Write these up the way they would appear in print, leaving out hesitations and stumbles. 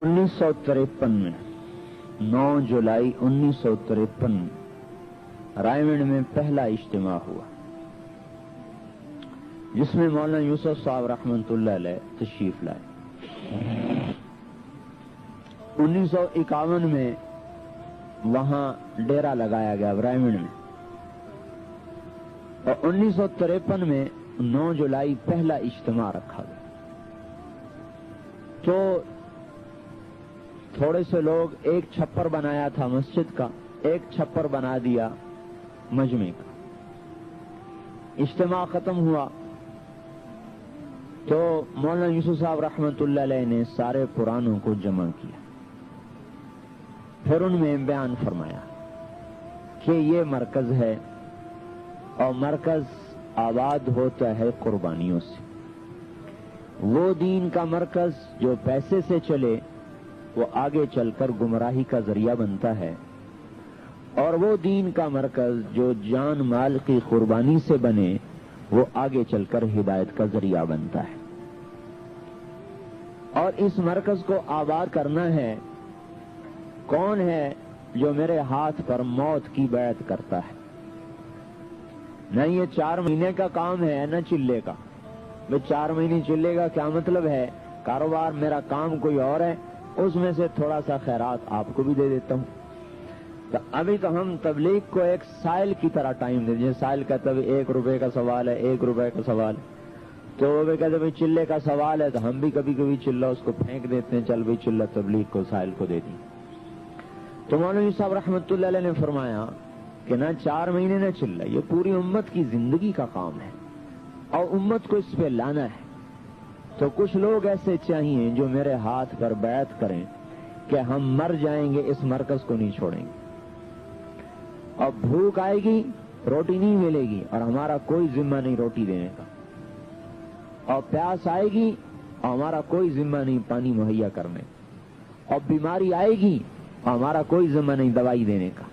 1953 में 9 जुलाई 1953 रायगढ़ में पहला इज्तिमा हुआ, जिसमें मौलाना यूसुफ साहब रहमतुल्लाह अलैह तशरीफ लाए। 1951 में वहां डेरा लगाया गया रायगढ़ में, और 1953 में 9 जुलाई पहला इज्तिमा रखा गया। तो थोड़े से लोग एक छप्पर बनाया था मस्जिद का, एक छप्पर बना दिया मजमे का। इज्तिमा खत्म हुआ तो मौलाना यूसुफ साहब रहमतुल्लाह अलैह ने सारे पुरानों को जमा किया, फिर उनमें बयान फरमाया कि ये मरकज है और मरकज आबाद होता है कुर्बानियों से। वो दीन का मरकज जो पैसे से चले वो आगे चलकर गुमराही का जरिया बनता है, और वो दीन का मरकज जो जान माल की कुर्बानी से बने वो आगे चलकर हिदायत का जरिया बनता है। और इस मरकज को आबाद करना है, कौन है जो मेरे हाथ पर मौत की बैत करता है? न ये 4 महीने का काम है न चिल्ले का। भाई 4 महीने चिल्ले का क्या मतलब है? कारोबार मेरा काम कोई और है, उसमें से थोड़ा सा खैरात आपको भी दे देता हूं। तो अभी तो हम तबलीग को एक साइल की तरह टाइम दे, जैसे साइल का तब 1 रुपए का सवाल है, 1 रुपए का सवाल, तो वो कहते भाई चिल्ले का सवाल है, तो हम भी कभी कभी चिल्ला उसको फेंक देते हैं, चल भाई चिल्ला तबलीग को साइल को दे दी। तो मौलवी साहब रहमतुल्लाह अलैह ने फरमाया कि ना 4 महीने न चिल्ला, ये पूरी उम्मत की जिंदगी का काम है और उम्मत को इस पे लाना है। तो कुछ लोग ऐसे चाहिए जो मेरे हाथ पर बैत करें कि हम मर जाएंगे, इस मरकज को नहीं छोड़ेंगे। और भूख आएगी, रोटी नहीं मिलेगी और हमारा कोई जिम्मा नहीं रोटी देने का, और प्यास आएगी और हमारा कोई जिम्मा नहीं पानी मुहैया करने, और बीमारी आएगी और हमारा कोई जिम्मा नहीं दवाई देने का,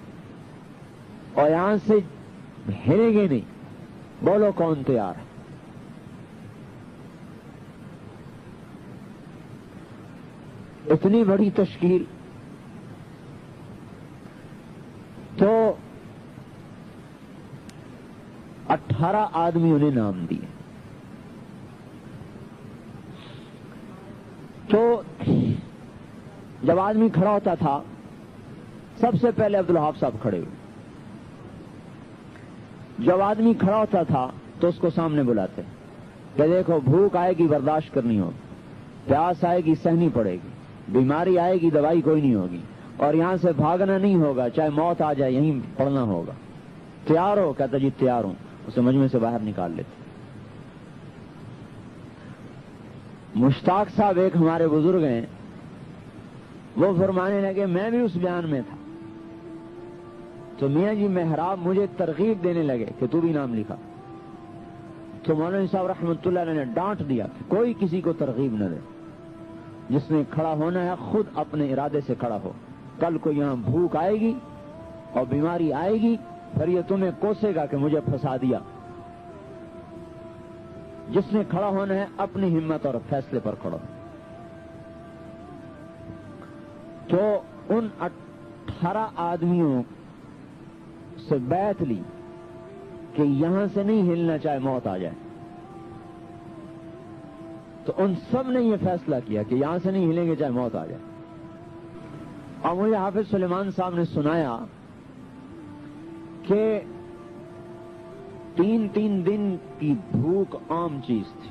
और यहां से हिलेंगे नहीं। बोलो कौन तैयार है? इतनी बड़ी तश्कील। तो 18 आदमियों ने नाम दिए। तो जब आदमी खड़ा होता था, सबसे पहले अब्दुल वहाब साहब खड़े हुए। जब आदमी खड़ा होता था तो उसको सामने बुलाते कि देखो भूख आएगी बर्दाश्त करनी होगी, प्यास आएगी सहनी पड़ेगी, बीमारी आएगी दवाई कोई नहीं होगी, और यहां से भागना नहीं होगा, चाहे मौत आ जाए यहीं पड़ना होगा। तैयार हो? कहता जी तैयार हूं। उसे मजमे से बाहर निकाल लेते। मुश्ताक साहब एक हमारे बुजुर्ग हैं, वो फरमाने लगे मैं भी उस बयान में था। तो मियां जी मेहराब मुझे तरगीब देने लगे कि तू भी नाम लिखा। तो मौलाना साहब रहमतुल्लाह अलैह ने डांट दिया कि कोई किसी को तरगीब न दे, जिसने खड़ा होना है खुद अपने इरादे से खड़ा हो। कल को यहां भूख आएगी और बीमारी आएगी, फिर ये तुम्हें कोसेगा कि मुझे फंसा दिया। जिसने खड़ा होना है अपनी हिम्मत और फैसले पर खड़ा। तो उन 18 आदमियों से बैत ली कि यहां से नहीं हिलना चाहे मौत आ जाए। तो उन सब ने यह फैसला किया कि यहां से नहीं हिलेंगे चाहे मौत आ जाए। और मुझे हाफिज सुलेमान साहब ने सुनाया कि 3-3 दिन की भूख आम चीज थी,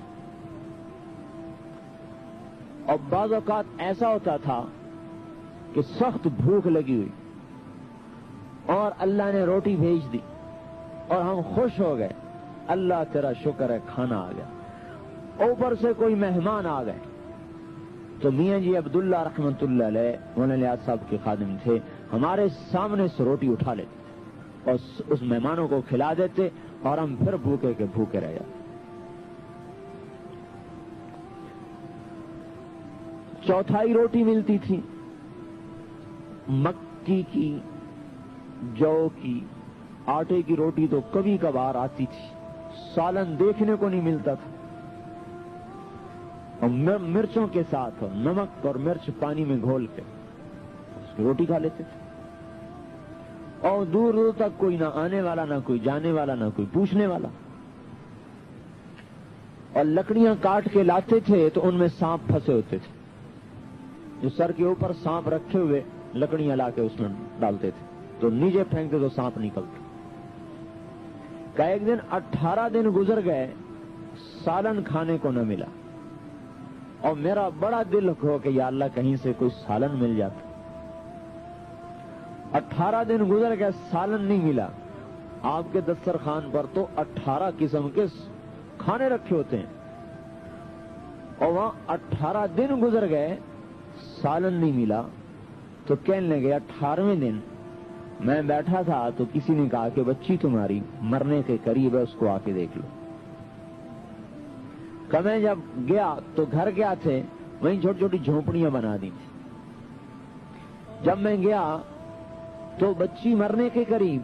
और बाज़ औक़ात ऐसा होता था कि सख्त भूख लगी हुई और अल्लाह ने रोटी भेज दी और हम खुश हो गए, अल्लाह तेरा शुक्र है खाना आ गया। ऊपर से कोई मेहमान आ गए तो मियां जी अब्दुल्ला रहमतुल्लाह अलैह मौलाना लियाज़ साहब के खादिम थे, हमारे सामने से रोटी उठा लेते थे और उस मेहमानों को खिला देते और हम फिर भूखे के भूखे रह जाते। चौथाई रोटी मिलती थी, मक्की की, जौ की, आटे की रोटी तो कभी कभार आती थी, सालन देखने को नहीं मिलता था। اور مرچوں کے ساتھ نمک اور مرچ پانی میں گھول کے اس کی روٹی کھا لیتے تھے. اور دور دور تک کوئی نہ آنے والا، نہ کوئی جانے والا، نہ کوئی پوچھنے والا. اور لکڑیاں کاٹ کے لاتے تھے تو ان میں سانپ پھنسے ہوتے تھے. جو سر کے اوپر سانپ رکھے ہوئے لکڑیاں لا کے اس میں ڈالتے تھے تو نیچے پھینکتے تو سانپ نکلتے. کہ ایک دن 18 دن گزر گئے، سالن کھانے کو نہ ملا. اور میرا بڑا دل ہو کہ یا اللہ کہیں سے کوئی سالن مل جاتا. 18 دن گزر گئے، سالن نہیں ملا. آپ کے دسترخوان پر تو 18 قسم کے کھانے رکھے ہوتے ہیں، اور وہاں 18 دن گزر گئے، سالن نہیں ملا. تو کہنے لگے 18ویں دن میں بیٹھا تھا تو کسی نے کہا کہ بچی تمہاری مرنے کے قریب ہے، اس کو آ کے دیکھ لو. کہ میں جب گیا تو گھر گیا تھے وہیں چھوٹی چھوٹی جھونپڑیاں بنا دی تھی. جب میں گیا تو بچی مرنے کے قریب.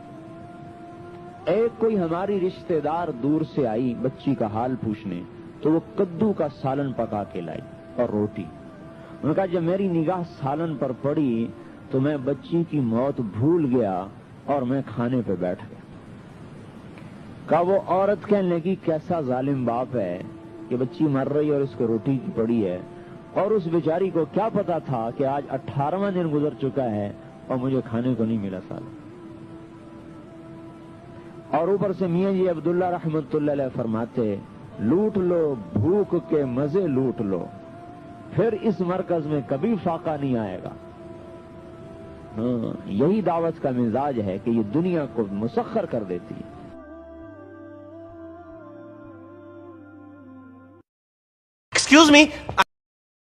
ایک کوئی ہماری رشتہ دار دور سے آئی بچی کا حال پوچھنے، تو وہ کدو کا سالن پکا کے لائی اور روٹی. انہوں نے کہا جب میری نگاہ سالن پر پڑی تو میں بچی کی موت بھول گیا اور میں کھانے پہ بیٹھ گیا. کہا وہ عورت کہنے لگی کیسا ظالم باپ ہے کہ بچی مر رہی اور اس کو روٹی کی پڑی ہے، اور اس بیچاری کو کیا پتا تھا کہ آج 18واں دن گزر چکا ہے اور مجھے کھانے کو نہیں ملا سالن. اور اوپر سے میاں جی عبداللہ رحمت اللہ علیہ فرماتے لوٹ لو بھوک کے مزے لوٹ لو، پھر اس مرکز میں کبھی فاقہ نہیں آئے گا. ہاں یہی دعوت کا مزاج ہے کہ یہ دنیا کو مسخر کر دیتی ہے. Excuse me.